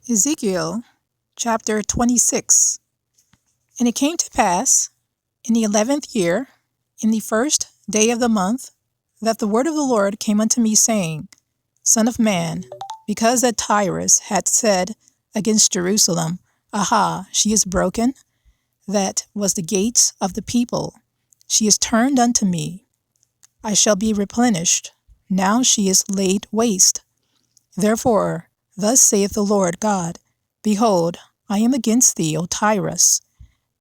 Ezekiel chapter 26. And it came to pass in the 11th year, in the first day of the month, that the word of the Lord came unto me, saying, Son of man, because that Tyrus had said against Jerusalem, Aha, she is broken, that was the gates of the people. She is turned unto me. I shall be replenished. Now she is laid waste. Therefore, thus saith the Lord God, Behold, I am against thee, O Tyrus,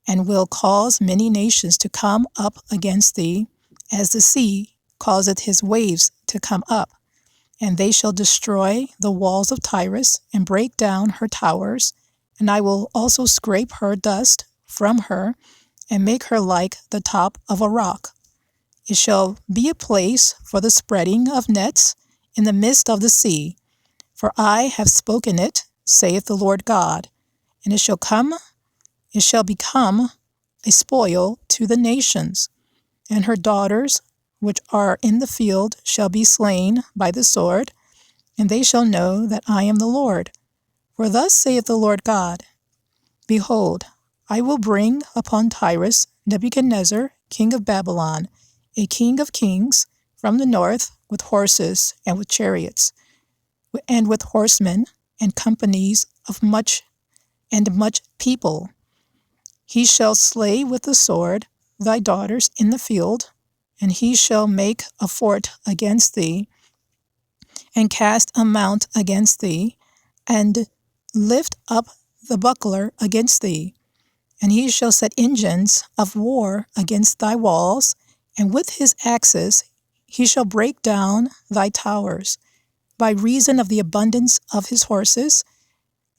and will cause many nations to come up against thee, as the sea causeth his waves to come up. And they shall destroy the walls of Tyrus, and break down her towers, and I will also scrape her dust from her, and make her like the top of a rock. It shall be a place for the spreading of nets in the midst of the sea. For I have spoken it, saith the Lord God, and it shall become a spoil to the nations, and her daughters which are in the field shall be slain by the sword, and they shall know that I am the Lord. For thus saith the Lord God, Behold, I will bring upon Tyrus Nebuchadnezzar, king of Babylon, a king of kings, from the north, with horses and with chariots, and with horsemen and companies of much people. He shall slay with the sword thy daughters in the field, and he shall make a fort against thee, and cast a mount against thee, and lift up the buckler against thee. And he shall set engines of war against thy walls, and with his axes he shall break down thy towers. By reason of the abundance of his horses,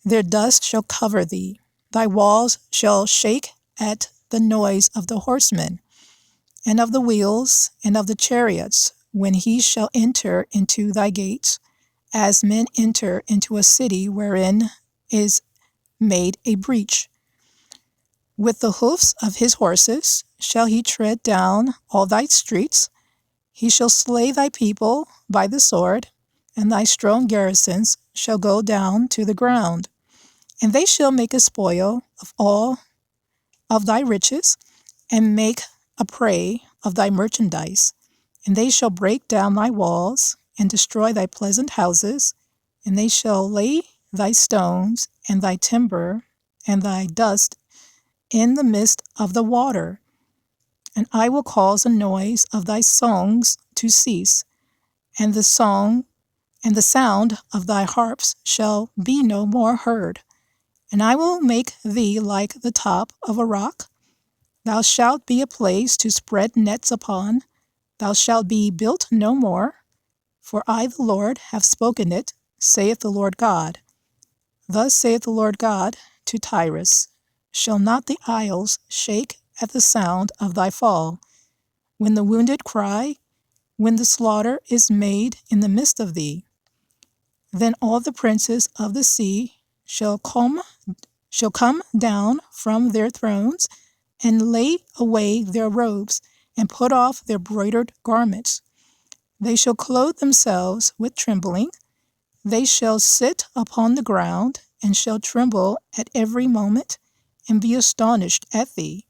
their dust shall cover thee. Thy walls shall shake at the noise of the horsemen, and of the wheels, and of the chariots, when he shall enter into thy gates, as men enter into a city wherein is made a breach. With the hoofs of his horses shall he tread down all thy streets. He shall slay thy people by the sword, and thy strong garrisons shall go down to the ground. And they shall make a spoil of all of thy riches, and make a prey of thy merchandise. And they shall break down thy walls, and destroy thy pleasant houses, and they shall lay thy stones, and thy timber, and thy dust in the midst of the water. And I will cause the noise of thy songs to cease, and the sound of thy harps shall be no more heard. And I will make thee like the top of a rock. Thou shalt be a place to spread nets upon. Thou shalt be built no more. For I, the Lord, have spoken it, saith the Lord God. Thus saith the Lord God to Tyrus, Shall not the isles shake at the sound of thy fall? When the wounded cry, when the slaughter is made in the midst of thee, then all the princes of the sea shall come down from their thrones, and lay away their robes, and put off their broidered garments. They shall clothe themselves with trembling. They shall sit upon the ground, and shall tremble at every moment, and be astonished at thee.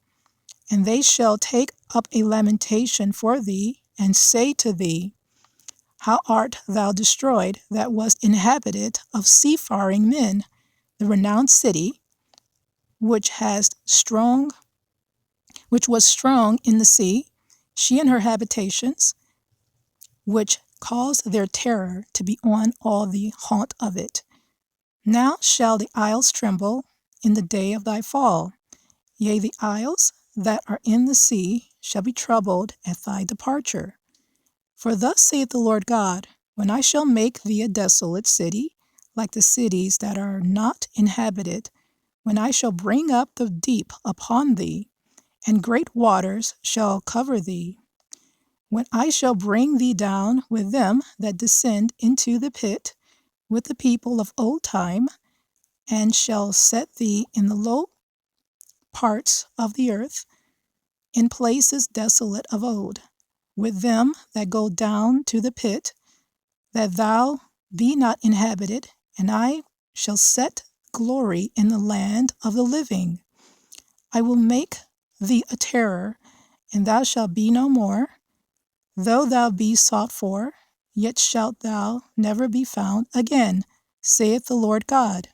And they shall take up a lamentation for thee, and say to thee, How art thou destroyed, that wast inhabited of seafaring men, the renowned city, which was strong in the sea, she and her habitations, which caused their terror to be on all the haunt of it. Now shall the isles tremble in the day of thy fall. Yea, the isles that are in the sea shall be troubled at thy departure. For thus saith the Lord God, When I shall make thee a desolate city, like the cities that are not inhabited, when I shall bring up the deep upon thee, and great waters shall cover thee, when I shall bring thee down with them that descend into the pit, with the people of old time, and shall set thee in the low parts of the earth, in places desolate of old, with them that go down to the pit, that thou be not inhabited, and I shall set glory in the land of the living. I will make thee a terror, and thou shalt be no more. Though thou be sought for, yet shalt thou never be found again, saith the Lord God.